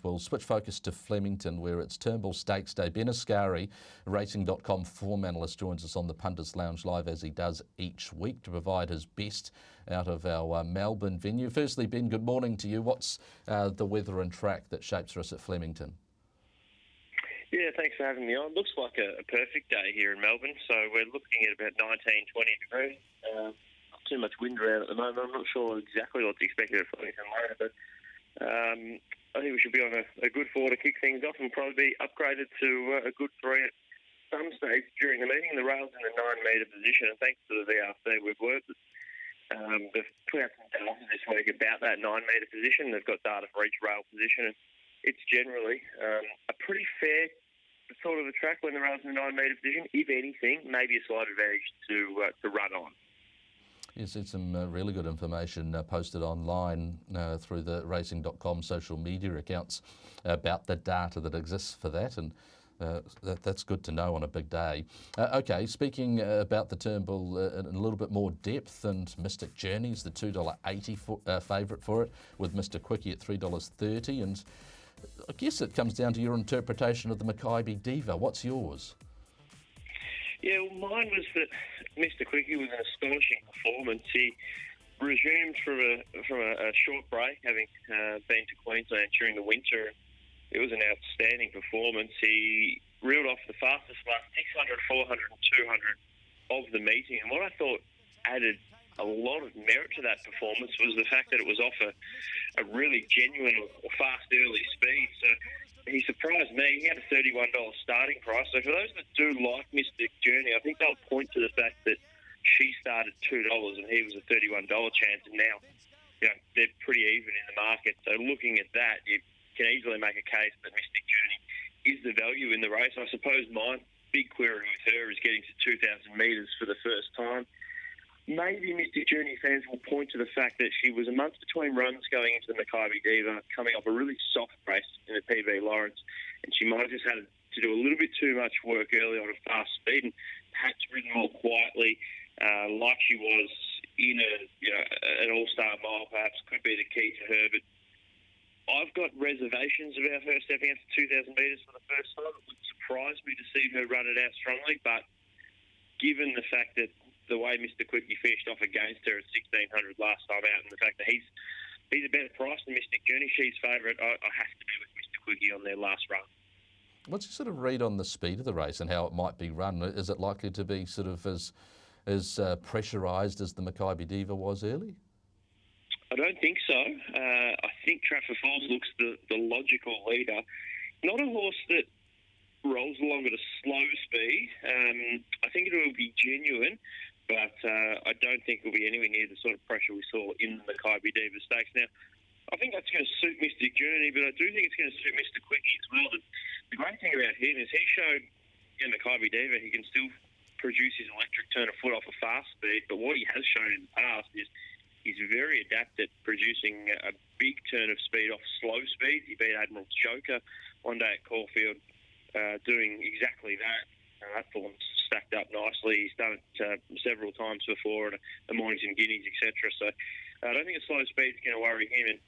We'll switch focus to Flemington, where it's Turnbull Stakes Day. Ben Asgari, Racing.com form analyst, joins us on the Punters Lounge Live as he does each week to provide his best out of our Melbourne venue. Firstly, Ben, good morning to you. What's the weather and track that shapes for us at Flemington? Yeah, thanks for having me on. Looks like a perfect day here in Melbourne. So we're looking at about 19, 20 degrees. Not too much wind around at the moment. I'm not sure exactly what's expected at Flemington later, but I think we should be on a good 4 to kick things off and probably be upgraded to a good 3 at some stage during the meeting. The rail's in the 9-metre position, and thanks to the VRC, we've worked with. They've put out some data this week about that 9-metre position. They've got data for each rail position, and it's generally a pretty fair sort of a track when the rail's in the 9-metre position. If anything, maybe a slight advantage to run on. You see some really good information posted online through the Racing.com social media accounts about the data that exists for that, and that's good to know on a big day. Okay, speaking about the Turnbull in a little bit more depth, and Mystic Journey's the $2.80 favourite for it, with Mr. Quickie at $3.30, and I guess it comes down to your interpretation of the Makybe Diva. What's yours? Yeah, well, mine was that Mr. Quickie was an astonishing performance. He resumed from a short break, having been to Queensland during the winter. It was an outstanding performance. He reeled off the fastest lap, 600, 400 and 200 of the meeting. And what I thought added a lot of merit to that performance was the fact that it was off a really genuine or fast early speed. So he surprised me. He had a $31 starting price. So for those that do like Mystic Journey, I think they'll point to the fact that she started $2 and he was a $31 chance, and now they're pretty even in the market. So looking at that, you can easily make a case that Mystic Journey is the value in the race. I suppose my big query with her is getting to 2,000 metres for the first time. Maybe Mystic Journey fans will point to the fact that she was a month between runs going into the Makybe Diva, coming off a really soft race in the PB Lawrence, and she might have just had to do a little bit too much work early on at fast speed and perhaps ridden more quietly, like she was in an all-star mile, perhaps could be the key to her. But I've got reservations about her stepping out to 2,000 metres for the first time. It would surprise me to see her run it out strongly, but given the fact that the way Mr. Quickie finished off against her at 1,600 last time out, and the fact that he's a better price than Mystic Journey, she's favourite, I have to be with Mr. Quickie on their last run. What's your sort of read on the speed of the race and how it might be run? Is it likely to be sort of as pressurised as the Makybe Diva was early? I don't think so. I think Trafford Falls looks the logical leader. Not a horse that rolls along at a slow speed. I think it will be genuine, but I don't think it will be anywhere near the sort of pressure we saw in the Makybe Diva Stakes. Now, I think that's going to suit Mystic Journey, but I do think it's going to suit Mr. Quickie as well. The great thing about him is he showed in the Makybe Diva he can still produce his electric turn of foot off a fast speed, but what he has shown in the past is he's very adept at producing a big turn of speed off slow speed. He beat Admiral's Joker one day at Caulfield, doing exactly that. That form's stacked up nicely. He's done it several times before at the Mornington Guineas, etc. So I don't think a slow speed's going to worry him. And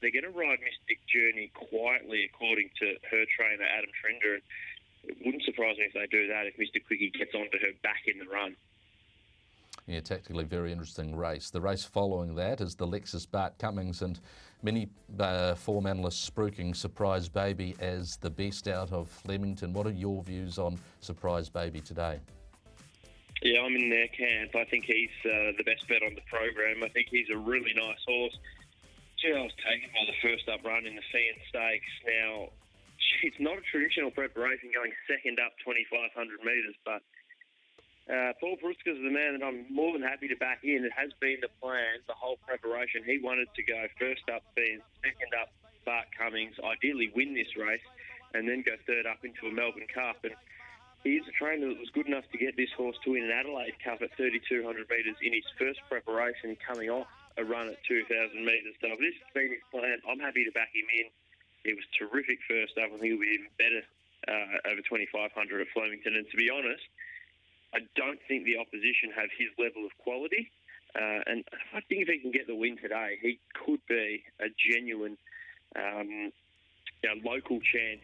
they're going to ride Mystic Journey quietly, according to her trainer, Adam Trinder. It wouldn't surprise me if they do that, if Mr. Quickie gets onto her back in the run. Yeah, tactically very interesting race. The race following that is the Lexus Bart Cummings, and many form analysts spruiking Surprise Baby as the best out of Flemington. What are your views on Surprise Baby today? Yeah, I'm in their camp. I think he's the best bet on the program. I think he's a really nice horse. I was taken by the first up run in the Fian Stakes. Now, it's not a traditional preparation going second up 2,500 metres, but Paul Brusker's the man that I'm more than happy to back in. It has been the plan, the whole preparation. He wanted to go first up Fian, second up Bart Cummings, ideally win this race, and then go third up into a Melbourne Cup. And he is a trainer that was good enough to get this horse to win an Adelaide Cup at 3,200 metres in his first preparation, coming off a run at 2,000 metres. So if this has been his plan, I'm happy to back him in. He was terrific first up, and he'll be even better over 2,500 at Flemington. And to be honest, I don't think the opposition have his level of quality. And I think if he can get the win today, he could be a genuine local chance.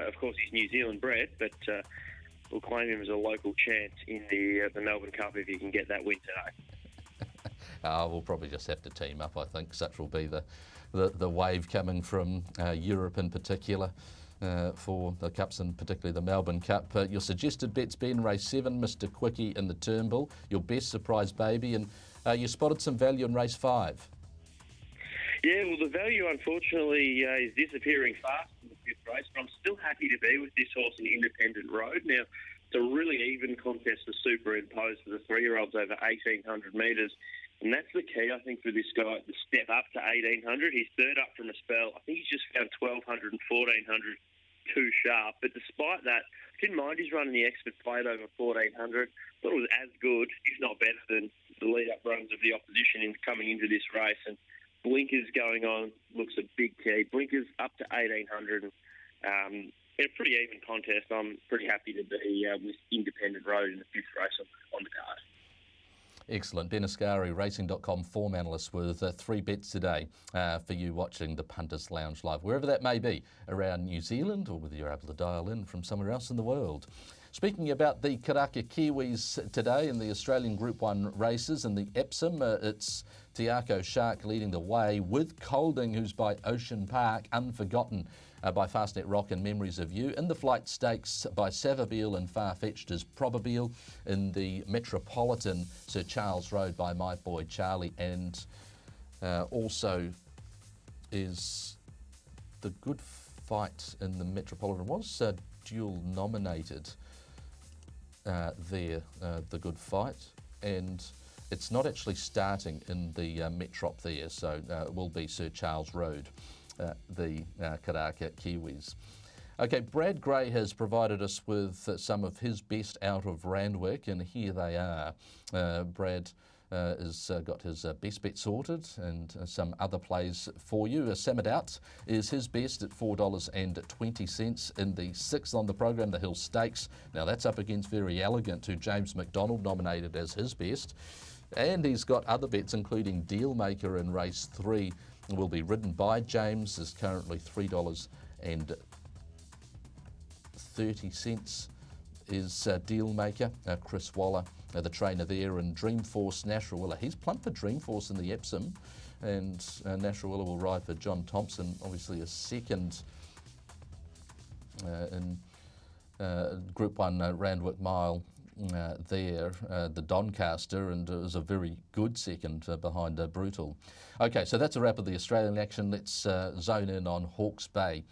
Of course, he's New Zealand bred, but we'll claim him as a local chance in the Melbourne Cup if he can get that win today. We'll probably just have to team up, I think. Such will be the wave coming from Europe in particular for the Cups, and particularly the Melbourne Cup. Your suggested bets, Ben, race 7, Mr. Quickie in the Turnbull, your best surprise baby, and you spotted some value in race 5. Yeah, well, the value, unfortunately, is disappearing fast in the 5th race, but I'm still happy to be with this horse in Independent Road. Now, it's a really even contest to superimpose for the 3-year-olds over 1,800 metres, and that's the key, I think, for this guy to step up to 1,800. He's third up from a spell. I think he's just found 1,200 and 1,400 too sharp, but despite that, I didn't mind his running the expert plate over 1,400. Thought it was as good, if not better, than the lead-up runs of the opposition coming into this race, and Blinkers going on looks a big key. Blinkers up to 1,800. In a pretty even contest, I'm pretty happy to be with Independent Road in the 5th race on the card. Excellent. Ben Asgari, Racing.com form analyst, with 3 bets today for you watching the Punters Lounge live, wherever that may be, around New Zealand, or whether you're able to dial in from somewhere else in the world. Speaking about the Karaka Kiwis today in the Australian Group 1 races, in the Epsom, it's Tiako Shark leading the way, with Colding, who's by Ocean Park, Unforgotten by Fastnet Rock and Memories of You. In the Flight Stakes by Savabeel and Far-Fetched is Probabeel. In the Metropolitan, Sir Charles Road by My Boy Charlie, and also is the Good Fight in the Metropolitan. Was dual nominated there, the Good Fight, and it's not actually starting in the Metrop there, so it will be Sir Charles Road, the Karaka Kiwis. Okay, Brad Gray has provided us with some of his best out of Randwick, and here they are. Brad has got his best bet sorted, and some other plays for you. Samadout is his best at $4.20 in the 6th on the program, the Hill Stakes. Now that's up against Very Elegant, who James McDonald nominated as his best. And he's got other bets, including Dealmaker in race 3, will be ridden by James, is currently $3.30 is Dealmaker. Chris Waller, the trainer there, and Dreamforce Nasrawilla. He's plumped for Dreamforce in the Epsom, and Nasrawilla will ride for John Thompson, obviously a second in Group 1 Randwick Mile there, the Doncaster, and it was a very good second behind Brutal. Okay, so that's a wrap of the Australian action. Let's zone in on Hawke's Bay